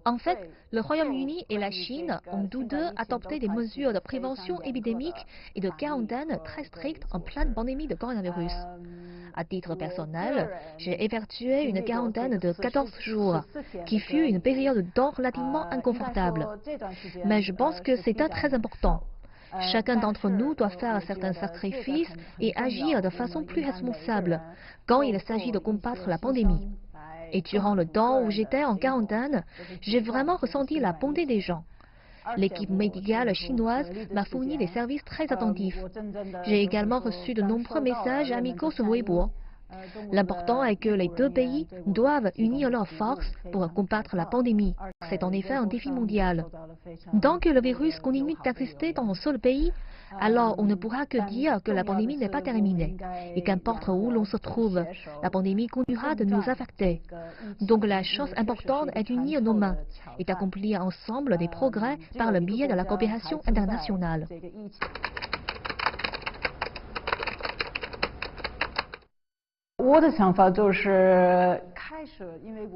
En fait, le Royaume-Uni et la Chine ont tous deux adopté des mesures de prévention épidémique et de quarantaine très strictes en pleine pandémie de coronavirus. À titre personnel, j'ai effectué une quarantaine de 14 jours, qui fut une période de temps relativement inconfortable. Mais je pense que c'est très important. Chacun d'entre nous doit faire certains sacrifices et agir de façon plus responsable quand il s'agit de combattre la pandémie. Et durant le temps où j'étais en quarantaine, j'ai vraiment ressenti la bonté des gens. L'équipe médicale chinoise m'a fourni des services très attentifs. J'ai également reçu de nombreux messages amicaux sur Weibo. L'important est que les deux pays doivent unir leurs forces pour combattre la pandémie. C'est en effet un défi mondial. Tant que le virus continue d'exister dans un seul pays, alors on ne pourra que dire que la pandémie n'est pas terminée. Et qu'importe où l'on se trouve, la pandémie continuera de nous affecter. Donc la chose importante est d'unir nos mains et d'accomplir ensemble des progrès par le biais de la coopération internationale.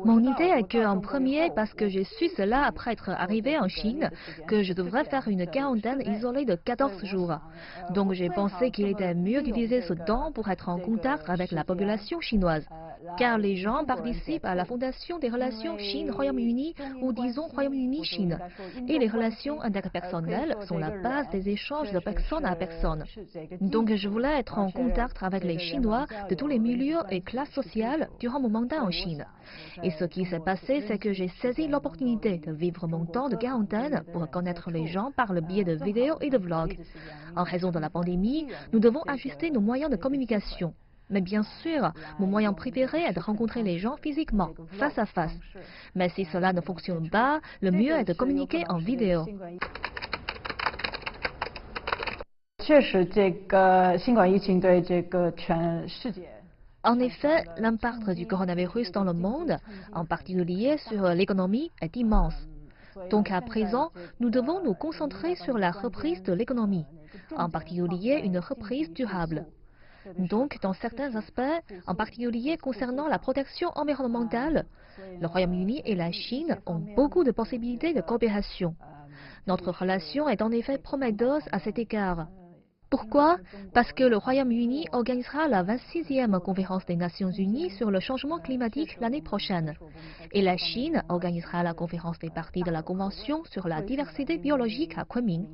Mon idée est qu'en premier, parce que j'ai su cela après être arrivé en Chine, que je devrais faire une quarantaine isolée de 14 jours. Donc j'ai pensé qu'il était mieux d'utiliser ce temps pour être en contact avec la population chinoise. Car les gens participent à la fondation des relations Chine-Royaume-Uni ou disons Royaume-Uni-Chine. Et les relations interpersonnelles sont la base des échanges de personne à personne. Donc je voulais être en contact avec les Chinois de tous les milieux et classes sociales durant mon mandat en Chine. Et ce qui s'est passé, c'est que j'ai saisi l'opportunité de vivre mon temps de quarantaine pour connaître les gens par le biais de vidéos et de vlogs. En raison de la pandémie, nous devons ajuster nos moyens de communication. Mais bien sûr, mon moyen préféré est de rencontrer les gens physiquement, face à face. Mais si cela ne fonctionne pas, le mieux est de communiquer en vidéo. En effet, l'impact du coronavirus dans le monde, en particulier sur l'économie, est immense. Donc à présent, nous devons nous concentrer sur la reprise de l'économie, en particulier une reprise durable. Donc, dans certains aspects, en particulier concernant la protection environnementale, le Royaume-Uni et la Chine ont beaucoup de possibilités de coopération. Notre relation est en effet prometteuse à cet égard. Pourquoi? Parce que le Royaume-Uni organisera la 26e conférence des Nations Unies sur le changement climatique l'année prochaine. Et la Chine organisera la conférence des parties de la Convention sur la diversité biologique à Kunming.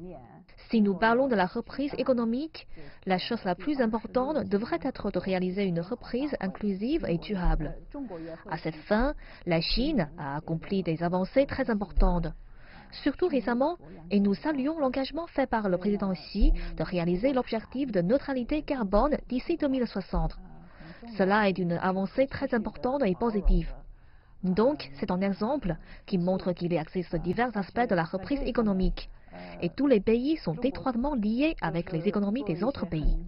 Si nous parlons de la reprise économique, la chose la plus importante devrait être de réaliser une reprise inclusive et durable. À cette fin, la Chine a accompli des avancées très importantes. Surtout récemment, et nous saluons l'engagement fait par le président Xi de réaliser l'objectif de neutralité carbone d'ici 2060. Cela est une avancée très importante et positive. Donc, c'est un exemple qui montre qu'il existe divers aspects de la reprise économique. Et tous les pays sont étroitement liés avec les économies des autres pays.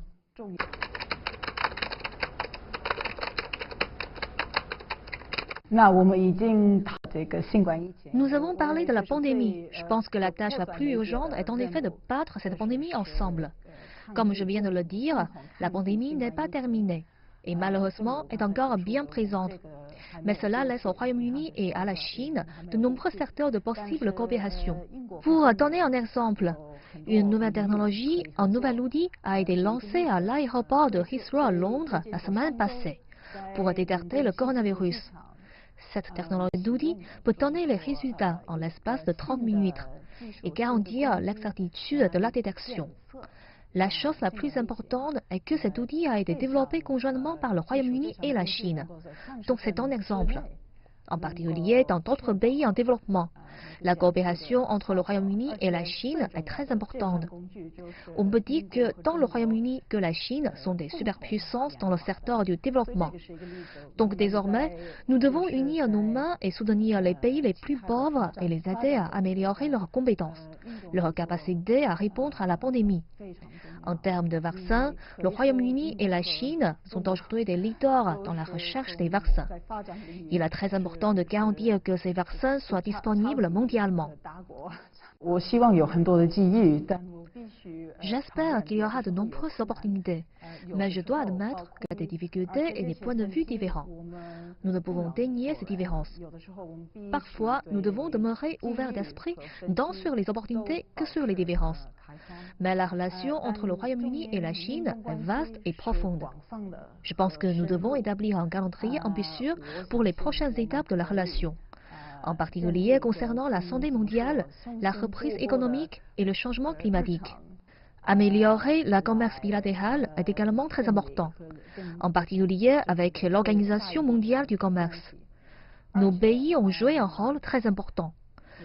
Nous avons parlé de la pandémie. Je pense que la tâche la plus urgente est en effet de battre cette pandémie ensemble. Comme je viens de le dire, la pandémie n'est pas terminée et malheureusement est encore bien présente. Mais cela laisse au Royaume-Uni et à la Chine de nombreux secteurs de possible coopération. Pour donner un exemple, une nouvelle technologie, un nouvel outil a été lancé à l'aéroport de Heathrow à Londres la semaine passée pour détecter le coronavirus. Cette technologie d'outil peut donner les résultats en l'espace de 30 minutes et garantir l'exactitude de la détection. La chose la plus importante est que cet outil a été développé conjointement par le Royaume-Uni et la Chine. Donc c'est un exemple. En particulier dans d'autres pays en développement, la coopération entre le Royaume-Uni et la Chine est très importante. On peut dire que tant le Royaume-Uni que la Chine sont des superpuissances dans le secteur du développement. Donc désormais, nous devons unir nos mains et soutenir les pays les plus pauvres et les aider à améliorer leurs compétences, leur capacité à répondre à la pandémie. En termes de vaccins, le Royaume-Uni et la Chine sont aujourd'hui des leaders dans la recherche des vaccins. Il est très important de garantir que ces vaccins soient disponibles mondialement. J'espère qu'il y aura de nombreuses opportunités, mais je dois admettre qu'il y a des difficultés et des points de vue différents. Nous ne pouvons dénier ces différences. Parfois, nous devons demeurer ouverts d'esprit tant sur les opportunités que sur les différences. Mais la relation entre le Royaume-Uni et la Chine est vaste et profonde. Je pense que nous devons établir un calendrier ambitieux pour les prochaines étapes de la relation, en particulier concernant la santé mondiale, la reprise économique et le changement climatique. Améliorer le commerce bilatéral est également très important, en particulier avec l'Organisation mondiale du commerce. Nos pays ont joué un rôle très important.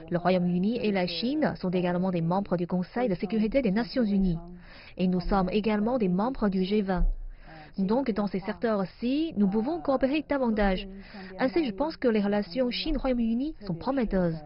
Le Royaume-Uni et la Chine sont également des membres du Conseil de sécurité des Nations Unies, et nous sommes également des membres du G20. Donc, dans ces secteurs-ci, nous pouvons coopérer davantage. Ainsi, je pense que les relations Chine-Royaume-Uni sont prometteuses.